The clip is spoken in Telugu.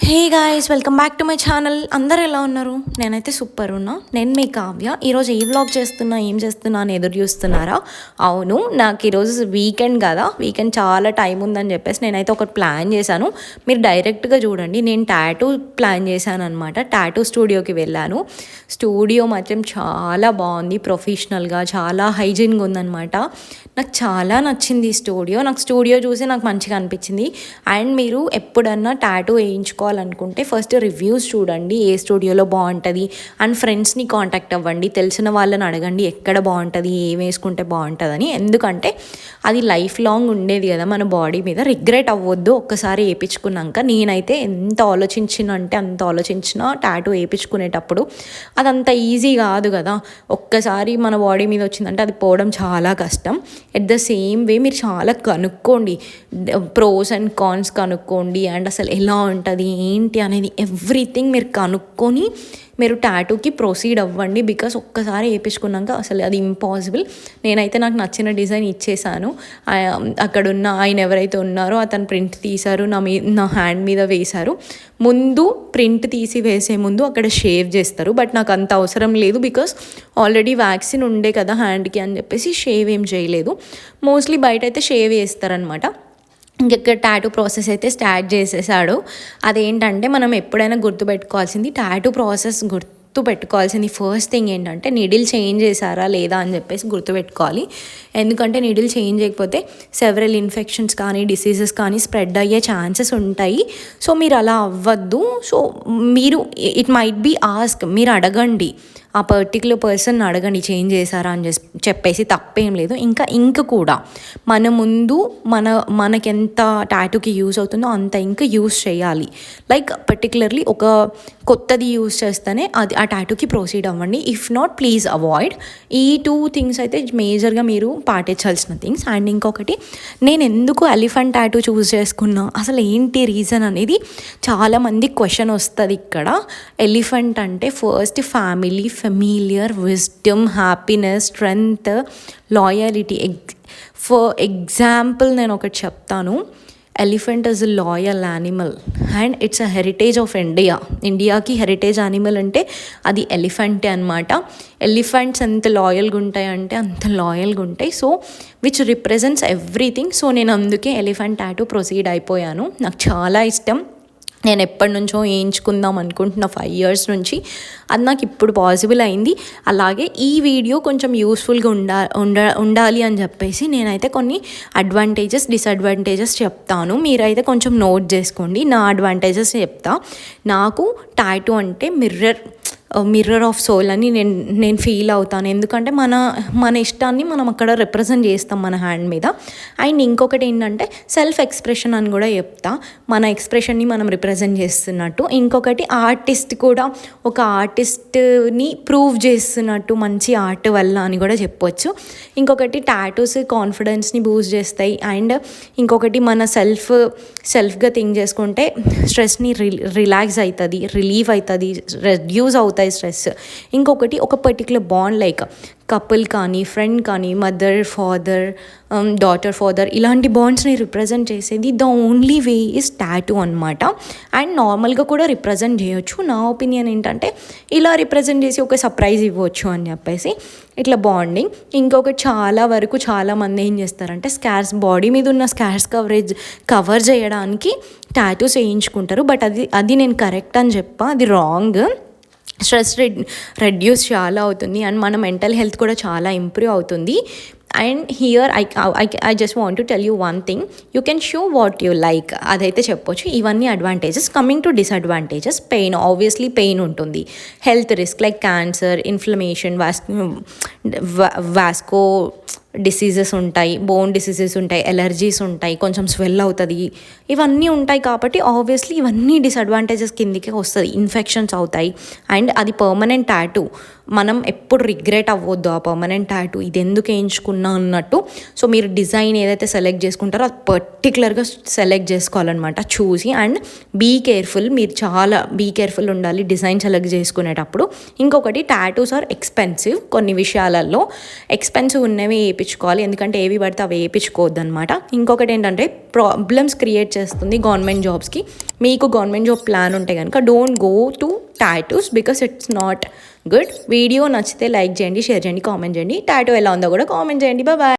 Hey guys, welcome back to my channel. అందరు ఎలా ఉన్నారు? నేనైతే సూపర్ ఉన్నా. నేను మీ కావ్య. ఈరోజు ఏ వ్లాగ్ చేస్తున్నా, ఏం చేస్తున్నా అని ఎదురు చూస్తున్నారా? అవును, నాకు ఈరోజు వీకెండ్ కదా, వీకెండ్ చాలా టైం ఉందని చెప్పేసి నేనైతే ఒకటి ప్లాన్ చేశాను. మీరు డైరెక్ట్గా చూడండి. నేను టాటూ ప్లాన్ చేశాను అనమాట. టాటూ స్టూడియోకి వెళ్ళాను. స్టూడియో మాత్రం చాలా బాగుంది, ప్రొఫెషనల్గా చాలా హైజీన్గా ఉందన్నమాట. నాకు చాలా నచ్చింది ఈ స్టూడియో. నాకు స్టూడియో చూసి నాకు మంచిగా అనిపించింది. అండ్ మీరు ఎప్పుడన్నా టాటూ వేయించుకోవాలనుకుంటే ఫస్ట్ రివ్యూస్ చూడండి, ఏ స్టూడియోలో బాగుంటుంది. అండ్ ఫ్రెండ్స్ని కాంటాక్ట్ అవ్వండి, తెలిసిన వాళ్ళని అడగండి ఎక్కడ బాగుంటుంది, ఏం వేసుకుంటే బాగుంటుందని. ఎందుకంటే అది లైఫ్ లాంగ్ ఉండేది కదా మన బాడీ మీద. రిగ్రెట్ అవ్వద్దు ఒక్కసారి వేయించుకున్నాక. నేనైతే ఎంత ఆలోచించిన అంటే అంత ఆలోచించిన టాటూ వేయించుకునేటప్పుడు. అదంత ఈజీ కాదు కదా, ఒక్కసారి మన బాడీ మీద వచ్చిందంటే అది పోవడం చాలా కష్టం. ఎట్ ద సేమ్ వే మీరు చాలా కనుక్కోండి, ప్రోస్ అండ్ కాన్స్ కనుక్కోండి. అండ్ అసలు ఎలా ఉంటుంది ఏంటి అనేది ఎవ్రీథింగ్ మీరు కనుక్కొని మీరు టాటూకి ప్రొసీడ్ అవ్వండి. బికాస్ ఒక్కసారి వేయించుకున్నాక అసలు అది ఇంపాసిబుల్. నేనైతే నాకు నచ్చిన డిజైన్ ఇచ్చేసాను. అక్కడున్న ఆయన ఎవరైతే ఉన్నారో అతను ప్రింట్ తీశారు, నా హ్యాండ్ మీద వేశారు. ముందు ప్రింట్ తీసి వేసే ముందు అక్కడ షేవ్ చేస్తారు, బట్ నాకు అంత అవసరం లేదు. బికాస్ ఆల్రెడీ వ్యాక్సిన్ ఉండే కదా హ్యాండ్కి అని చెప్పేసి షేవ్ ఏం చేయలేదు. మోస్ట్లీ బయట అయితే షేవ్ వేస్తారనమాట. ఇంకెక్కడ టాటూ ప్రాసెస్ అయితే స్టార్ట్ చేసేసాడు. అదేంటంటే మనం ఎప్పుడైనా గుర్తుపెట్టుకోవాల్సింది, టాటూ ప్రాసెస్ గుర్తుపెట్టుకోవాల్సింది ఫస్ట్ థింగ్ ఏంటంటే నీడిల్ చేంజ్ చేశారా లేదా అని చెప్పేసి గుర్తుపెట్టుకోవాలి. ఎందుకంటే నీడిల్ చేంజ్ చేయకపోతే సెవరల్ ఇన్ఫెక్షన్స్ కానీ డిసీజెస్ కానీ స్ప్రెడ్ అయ్యే ఛాన్సెస్ ఉంటాయి. సో మీరు అలా అవ్వద్దు. సో మీరు ఇట్ మైట్ బీ ఆస్క్, మీరు అడగండి, ఆ పర్టికులర్ పర్సన్ అడగండి చేంజ్ చేశారా అని చెప్పేసి తప్పేం లేదు. ఇంకా ఇంక్ కూడా మన ముందు మనకెంత టాటూకి యూస్ అవుతుందో అంత ఇంక్ యూస్ చేయాలి. లైక్ పర్టికులర్లీ ఒక కొత్తది యూస్ చేస్తేనే అది ఆ టాటూకి ప్రొసీడ్ అవ్వండి. If not please avoid. ఈ 2 థింగ్స్ అయితే మేజర్గా మీరు పాటించాల్సిన థింగ్స్. అండ్ ఇంకొకటి, నేను ఎందుకు ఎలిఫెంట్ టాటూ చూస్ చేసుకున్నా, అసలు ఏంటి రీజన్ అనేది చాలామంది క్వశ్చన్ వస్తుంది ఇక్కడ. ఎలిఫెంట్ అంటే first family, familiar, wisdom, happiness, strength, loyalty. For example నేను ఒకటి చెప్తాను. Elephant is a loyal animal and it's a heritage of India. ఇండియాకి హెరిటేజ్ యానిమల్ అంటే అది ఎలిఫెంటే అనమాట. ఎలిఫెంట్స్ ఎంత లాయల్గా ఉంటాయి అంటే అంత లాయల్గా ఉంటాయి. So which represents everything. So నేను అందుకే ఎలిఫెంట్ టాటూ ప్రొసీడ్ అయిపోయాను. నాకు చాలా ఇష్టం. నేను ఎప్పటి నుంచో వేయించుకుందాం అనుకుంటున్నా, 5 years నుంచి. అది నాకు ఇప్పుడు పాసిబుల్ అయింది. అలాగే ఈ వీడియో కొంచెం యూస్ఫుల్గా ఉండాలి అని చెప్పేసి నేనైతే కొన్ని అడ్వాంటేజెస్, డిసడ్వాంటేజెస్ చెప్తాను. మీరైతే కొంచెం నోట్ చేసుకోండి. నా అడ్వాంటేజెస్ చెప్తా. నాకు టాటూ అంటే మిర్రర్ ఆఫ్ సోల్ అని నేను ఫీల్ అవుతాను. ఎందుకంటే మన ఇష్టాన్ని మనం అక్కడ రిప్రజెంట్ చేస్తాం మన హ్యాండ్ మీద. అండ్ ఇంకొకటి ఏంటంటే సెల్ఫ్ ఎక్స్ప్రెషన్ అని కూడా చెప్తా, మన ఎక్స్ప్రెషన్ని మనం రిప్రజెంట్ చేస్తున్నట్టు. ఇంకొకటి ఆర్టిస్ట్ కూడా, ఒక ఆర్టిస్ట్ని ప్రూవ్ చేస్తున్నట్టు మంచి ఆర్ట్ వల్ల అని కూడా చెప్పొచ్చు. ఇంకొకటి టాటూస్ కాన్ఫిడెన్స్ని బూస్ట్ చేస్తాయి. అండ్ ఇంకొకటి మన సెల్ఫ్గా థింక్ చేసుకుంటే స్ట్రెస్ని రిలాక్స్ అవుతుంది, రిలీవ్ అవుతుంది, రెడ్యూస్ అవుతుంది స్ట్రెస్. ఇంకొకటి ఒక పర్టికులర్ బాండ్, లైక్ కపుల్ కానీ, ఫ్రెండ్ కానీ, మదర్ ఫాదర్, డాటర్ ఫాదర్, ఇలాంటి బాండ్స్ని రిప్రజెంట్ చేసేది the only way is tattoo అనమాట. అండ్ నార్మల్గా కూడా రిప్రజెంట్ చేయొచ్చు. నా ఒపీనియన్ ఏంటంటే ఇలా రిప్రజెంట్ చేసి ఒక సర్ప్రైజ్ ఇవ్వచ్చు అని చెప్పేసి ఇట్లా బాండింగ్. ఇంకొకటి చాలా వరకు చాలామంది ఏం చేస్తారంటే బాడీ మీద ఉన్న స్కార్స్ కవర్ చేయడానికి టాటూస్ వేయించుకుంటారు. బట్ అది నేను కరెక్ట్ అని చెప్పా, అది రాంగ్. స్ట్రెస్ రెడ్యూస్ చాలా అవుతుంది అండ్ మన మెంటల్ హెల్త్ కూడా చాలా ఇంప్రూవ్ అవుతుంది. And here I just want to tell you one thing, you can show what you like, అదైతే చెప్పొచ్చు. ఇవన్నీ advantages. Coming to disadvantages, pain. Obviously pain ఉంటుంది. Health risk like cancer, inflammation, vasco diseases ఉంటాయి, బోన్ డిసీజెస్ ఉంటాయి, ఎలర్జీస్ ఉంటాయి, కొంచెం స్వెల్ అవుతుంది, ఇవన్నీ ఉంటాయి. కాబట్టి ఆబ్వియస్లీ ఇవన్నీ డిసడ్వాంటేజెస్ కిందికి వస్తుంది. ఇన్ఫెక్షన్స్ అవుతాయి. అండ్ అది పర్మనెంట్ టాటూ. మనం ఎప్పుడు రిగ్రెట్ అవ్వద్దు ఆ పర్మనెంట్ టాటూ ఇది ఎందుకు వేయించుకున్నా అన్నట్టు. సో మీరు డిజైన్ ఏదైతే సెలెక్ట్ చేసుకుంటారో అది పర్టికులర్గా సెలెక్ట్ చేసుకోవాలన్నమాట చూసి. అండ్ బీ కేర్ఫుల్, మీరు చాలా బీ కేర్ఫుల్ ఉండాలి డిజైన్ సెలెక్ట్ చేసుకునేటప్పుడు. ఇంకొకటి, టాటూస్ ఆర్ ఎక్స్పెన్సివ్. కొన్ని విషయాలలో ఎక్స్పెన్సివ్ ఉన్నవి వేయించుకోవాలి, ఎందుకంటే ఏవి పడితే అవి వేయించుకోవద్దు అనమాట. ఇంకొకటి ఏంటంటే ప్రాబ్లమ్స్ క్రియేట్ చేస్తుంది గవర్నమెంట్ జాబ్స్కి. మీకు గవర్నమెంట్ జాబ్ ప్లాన్ ఉంటే కనుక don't go to tattoos because it's not good. Video నచ్చితే లైక్ చేయండి, షేర్ చేయండి, కామెంట్ చేయండి. టాటూ ఎలా ఉందో కూడా కామెంట్ చేయండి. బాయ్.